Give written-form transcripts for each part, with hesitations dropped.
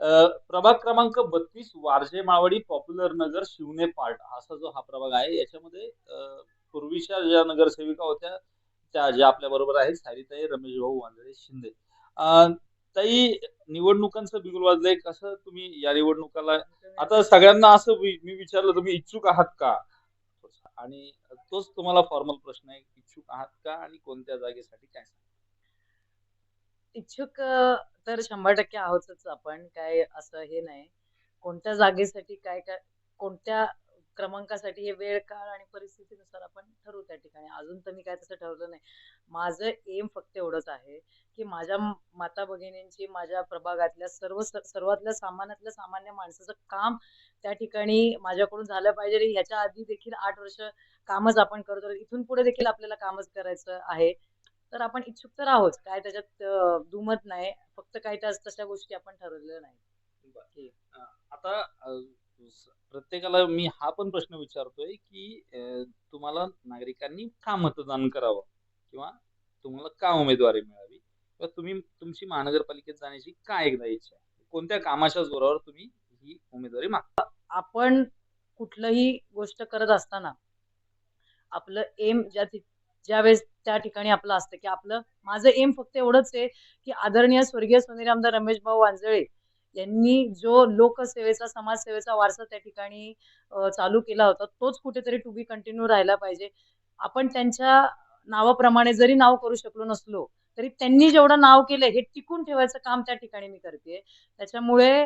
प्रभाग क्रमांक 32 वारजे मावडी पॉप्युलर नगर शिवने पार्ट असा जो हा प्रभाग आहे याच्यामध्ये पूर्वीच्या ज्या नगरसेविका होत्या त्या ज्या आपल्या बरोबर आहेत सारिताई रमेश भाऊ वांजळे शिंदे. अ, ताई निवडणुकांचं बिगुल वाजलंय कसं तुम्ही या निवडणुकाला आता सगळ्यांना असं मी विचारलं तुम्ही इच्छुक आहात का? आणि तोच तुम्हाला फॉर्मल प्रश्न आहे इच्छुक आहात का आणि कोणत्या जागेसाठी काय सांगाल? इच्छुक तर 100% आहोतच आपण. काय असं हे नाही. कोणत्या जागेसाठी काय कोणत्या क्रमांकासाठी हे वेळ, काळ आणि परिस्थितीनुसार आपण ठरवू त्या ठिकाणी. अजून तर मी काय तसं ठरवलं नाही. माझं एम फक्त एवढंच आहे, की माझ्या माता-भगिनींची माझ्या प्रभागातल्या सर्वातल्या सामान्यातल्या सामान्य माणसाचं काम त्या ठिकाणी माझ्याकडून झालं पाहिजे. ह्याच्या आधी देखील 8 वर्ष कामच आपण करतो. इथून पुढे देखील आपल्याला कामच करायचं आहे. तर आपण इच्छुक तर आहोत. काय त्याच्यात दुमत नाही. फक्त काही तशा गोष्टी आपण ठरवलेल्या नाहीत. बरं. की आता प्रत्येकाला मी हा पण प्रश्न विचारतोय, की तुम्हाला नागरिकांनी का मतदान करावं? किंवा तुम्हाला का उमेदवारी मिळावी? किंवा तुम्ही तुमची महानगरपालिकेत जाण्याची का एकदा इच्छा आहे? कोणत्या कामाच्या जोरावर तुम्ही ही उमेदवारी मागता? आपण कुठलंही गोष्ट करत असताना आपलं एम ज्यावेळेस त्या ठिकाणी आपलं असतं, की माझं एम फक्त एवढंच आहे, की आदरणीय स्वर्गीय सोनेरी आमदार रमेशभाऊ वांजळे यांनी जो लोकसेवेचा, समाजसेवेचा वारसा त्या ठिकाणी चालू केला होता, तोच कुठेतरी टू बी कंटिन्यू राहिला पाहिजे. आपण त्यांच्या नावाप्रमाणे जरी नाव करू शकलो नसलो, तरी त्यांनी जेवढं नाव केलंय हे टिकून ठेवायचं काम त्या ठिकाणी मी करतेय. त्याच्यामुळे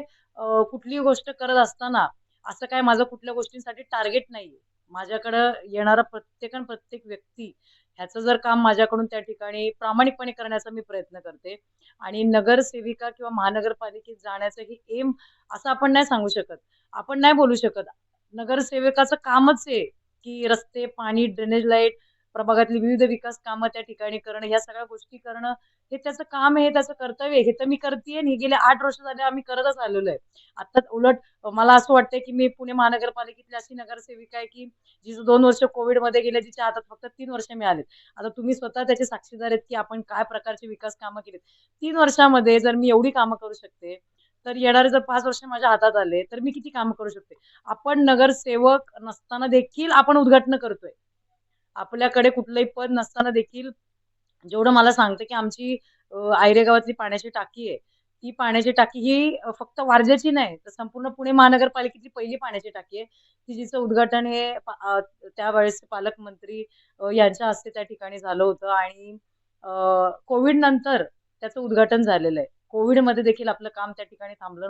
कुठलीही गोष्ट करत असताना असं काय माझं कुठल्या गोष्टींसाठी टार्गेट नाहीये. माझ्याकडं येणारा प्रत्येक व्यक्ती ह्याचं जर काम माझ्याकडून त्या ठिकाणी प्रामाणिकपणे करण्याचा मी प्रयत्न करते आणि नगरसेविका किंवा महानगरपालिकेत जाण्याचं हे एम असं आपण नाही सांगू शकत. आपण नाही बोलू शकत. नगरसेवकाचं कामच आहे, की रस्ते, पाणी, ड्रेनेज लाईट, प्रभागातली विविध विकास कामं त्या ठिकाणी करणं, ह्या सगळ्या गोष्टी करणं हे त्याचं काम आहे, हे त्याचं कर्तव्य आहे. हे तर मी करतीये आणि हे गेले 8 वर्ष झाले आम्ही करतच आलेलो आहे. आता उलट मला असं वाटतंय, की मी पुणे महानगरपालिकेतली अशी नगरसेविका आहे, की जिचं 2 वर्ष कोव्हिडमध्ये गेले, जिच्या हातात फक्त 3 वर्ष मिळालेत. आता तुम्ही स्वतः त्याचे साक्षीदार आहेत, की आपण काय प्रकारची विकास कामं केलीत. 3 वर्षामध्ये जर मी एवढी कामं करू शकते, तर येणारे जर 5 वर्ष माझ्या हातात आले, तर मी किती कामं करू शकते. आपण नगरसेवक नसताना देखील आपण उद्घाटन करतोय. आपल्याकडे कुठलंही पद नसताना देखील जेवढं मला सांगतं, की आमची आयरे गावातली पाण्याची टाकी आहे. ती पाण्याची टाकी ही फक्त वारजेची नाही, तर संपूर्ण पुणे महानगरपालिकेतली पहिली पाण्याची टाकी आहे, की जिचं उद्घाटन हे त्यावेळेसचे पालकमंत्री यांच्या हस्ते त्या ठिकाणी झालं होतं आणि कोविड नंतर त्याचं उद्घाटन झालेलं आहे. कोविडमध्ये देखील आपलं काम त्या ठिकाणी थांबलं नव्हतं.